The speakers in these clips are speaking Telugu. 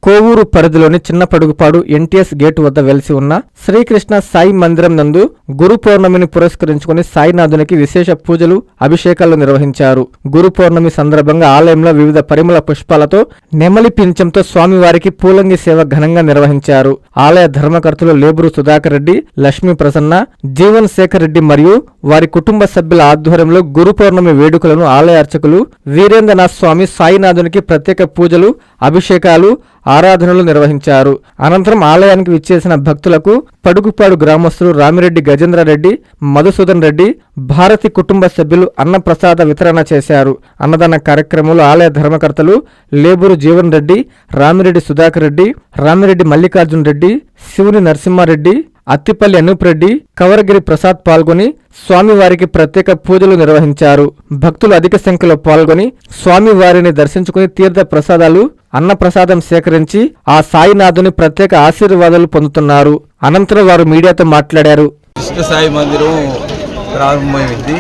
కోవూరు పరిధిలోని చిన్నపడుగుపాడు ఎన్టీఎస్ గేటు వద్ద వెలిసి ఉన్న శ్రీకృష్ణ సాయి మందిరం నందు గురు పౌర్ణమిని పురస్కరించుకుని సాయినాథునికి విశేష పూజలు అభిషేకాలు నిర్వహించారు. గురు పౌర్ణమి సందర్భంగా ఆలయంలో వివిధ పరిమళ పుష్పాలతో నెమలి పింఛంతో స్వామివారికి పూలంగి సేవ ఘనంగా నిర్వహించారు. ఆలయ ధర్మకర్తలు లేబూరు సుధాకర్ రెడ్డి, లక్ష్మీ ప్రసన్న, జీవన్ శేఖర్ రెడ్డి మరియు వారి కుటుంబ సభ్యుల ఆధ్వర్యంలో గురు పౌర్ణమి వేడుకలను ఆలయ అర్చకులు వీరేంద్రనాథ్ స్వామి సాయినాథునికి ప్రత్యేక పూజలు, అభిషేకాలు, ఆరాధనలు నిర్వహించారు. అనంతరం ఆలయానికి విచ్చేసిన భక్తులకు పడుగుపాడు గ్రామస్తులు రామిరెడ్డి గజేంద్రారెడ్డి, మధుసూదన్ రెడ్డి, భారతి కుటుంబ సభ్యులు అన్నప్రసాద వితరణ చేశారు. అన్నదాన కార్యక్రమంలో ఆలయ ధర్మకర్తలు లేబూరు జీవన్ రెడ్డి, రామిరెడ్డి సుధాకర్ రెడ్డి, రామిరెడ్డి మల్లికార్జున్ రెడ్డి, శివుని నరసింహారెడ్డి, అత్తిపల్లి అనూప్ రెడ్డి, కవరగిరి ప్రసాద్ పాల్గొని స్వామివారికి ప్రత్యేక పూజలు నిర్వహించారు. భక్తులు అధిక సంఖ్యలో పాల్గొని స్వామివారిని దర్శించుకుని తీర్థ ప్రసాదాలు, అన్నప్రసాదం సేకరించి ఆ సాయినాథుని ప్రత్యేక ఆశీర్వాదాలు పొందుతున్నారు. అనంతరం వారు మీడియాతో మాట్లాడారు. కృష్ణ సాయి మందిరం ప్రారంభమైంది.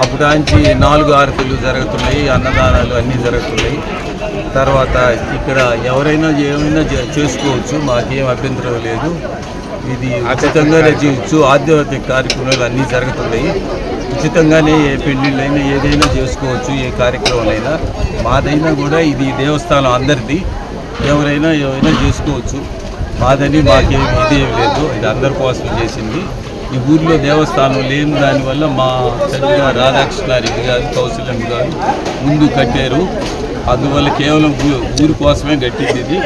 అప్పుడు నుంచి 4 ఆరతులు జరుగుతున్నాయి, అన్నదానాలు అన్నీ జరుగుతున్నాయి. తర్వాత ఇక్కడ ఎవరైనా ఏమైనా చేసుకోవచ్చు, మాకేం అభ్యంతరం లేదు. ఇది ఉచితంగానే చేయొచ్చు. ఆధ్యాత్మిక కార్యక్రమాలు అన్నీ జరుగుతున్నాయి. ఉచితంగానే ఏ పెళ్ళిళ్ళైనా ఏదైనా చేసుకోవచ్చు, ఏ కార్యక్రమాలైనా. మాదైనా కూడా ఇది దేవస్థానం అందరిది, ఎవరైనా ఏమైనా చేసుకోవచ్చు. మాదని మాకేమి ఇదేం లేదు, ఇది అందరి కోసం చేసింది. ఈ ఊర్లో దేవస్థానం లేని దానివల్ల మా తండ్రి రాధాకృష్ణారెడ్డి గారు, కౌశల్యం గారు ముందు కట్టారు. అందువల్ల కేవలం ఊరి కోసమే కట్టింది ఇది.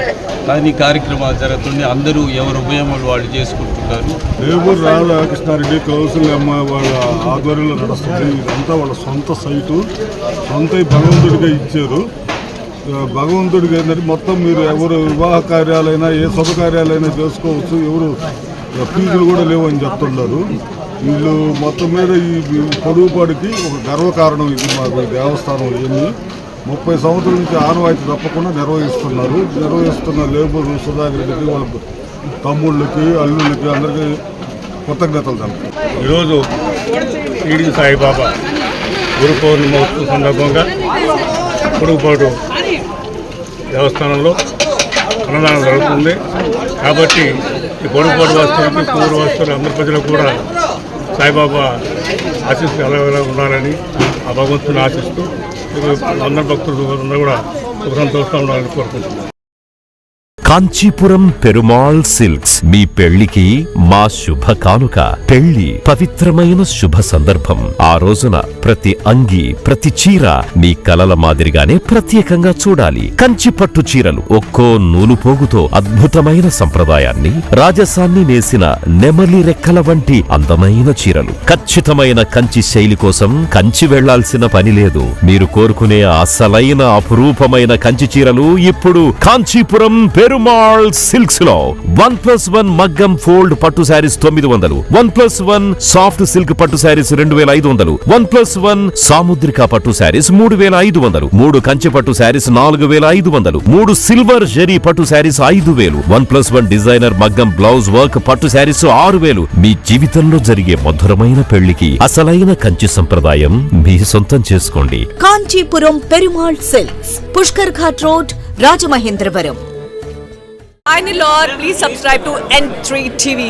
కానీ కార్యక్రమాలు జరుగుతున్నాయి, అందరూ ఎవరు ఉపయోగాలు వాళ్ళు చేసుకుంటున్నారు. లేబూరు రాధాకృష్ణారెడ్డి, కౌశల్యమ్మ వాళ్ళ ఆధ్వర్యంలో నడుస్తుంది. ఇదంతా వాళ్ళ సొంత సైటు, సొంత భగవంతుడిగా ఇచ్చారు. భగవంతుడికి ఏంటంటే మొత్తం మీరు ఎవరు వివాహ కార్యాలైనా ఏ శుభకార్యాలైనా చేసుకోవచ్చు, ఎవరు ఫీజులు కూడా లేవని చెప్తున్నారు. వీళ్ళు మొత్తం మీద ఈ పొడుగుపాడికి ఒక గర్వకారణం. ఇది మాకు దేవస్థానం ఏమి 30 సంవత్సరాల నుంచి ఆనవాయితీ తప్పకుండా నిర్వహిస్తున్న లేబూరు సుధాకర్ రెడ్డికి, వాళ్ళ తమ్ముళ్ళకి, అల్లుళ్ళకి అందరికీ కృతజ్ఞతలు తెలుపు. ఈరోజు షిరిడి సాయిబాబా గురు పౌర్ణమి ఉత్సవం సందర్భంగా పొడుగుపాడు దేవస్థానంలో అన్నదానం జరుగుతుంది. కాబట్టి ఈ పొడుగుపాడు వాస్తువులకి, పూర్వ వాస్తువులు అందరి ప్రజలకు కూడా సాయిబాబా ఆశీస్సులు ఎలా ఉండాలని ఆ భగవంతుని ఆశిస్తూ అందరి భక్తులు కూడా సుఖ సంతోషంగా ఉండాలని కోరుకుంటున్నాను. కాంచీపురం పెరుమాళ్ సిల్క్స్ మీ పెళ్లికి మా శుభ కానుక. పెళ్లి పవిత్రమైన శుభ సందర్భం. ఆ రోజున ప్రతి అంగి, ప్రతి చీర మీ కలల మాదిరిగానే ప్రత్యేకంగా చూడాలి. కంచి పట్టు చీరలు ఒక్కో నూలు పోగుతో అద్భుతమైన సంప్రదాయాన్ని, రాజసాన్ని నేసిన నెమలి రెక్కల వంటి అందమైన చీరలు. ఖచ్చితమైన కంచి శైలి కోసం కంచి వెళ్లాల్సిన పని లేదు. మీరు కోరుకునే అసలైన అపురూపమైన కంచి చీరలు ఇప్పుడు కాంచీపురం పెరుమాళ్ సిల్క్స్ లో 1+1 మగ్గం ఫోల్డ్ పట్టు శారీస్ 900, 1+1 సాఫ్ట్ సిల్క్ పట్టు శారీస్ 2500, 1+1 సాముద్రిక పట్టు శారీస్ 3500, 3 కంచి పట్టు శారీస్ 4500, 3 సిల్వర్ జరీ పట్టు శారీస్ 5000, 1+1 డిజైనర్ మగ్గం బ్లౌజ్ వర్క్ పట్టు శారీస్ 6000. మీ జీవితంలో జరిగే మధురమైన పెళ్లికి అసలైన కంచి సంప్రదాయం మీ సొంతం చేసుకోండి. Kanchipuram Perumal silks, Pushkar ghat road, Rajamahendravaram. Please subscribe to N3 TV.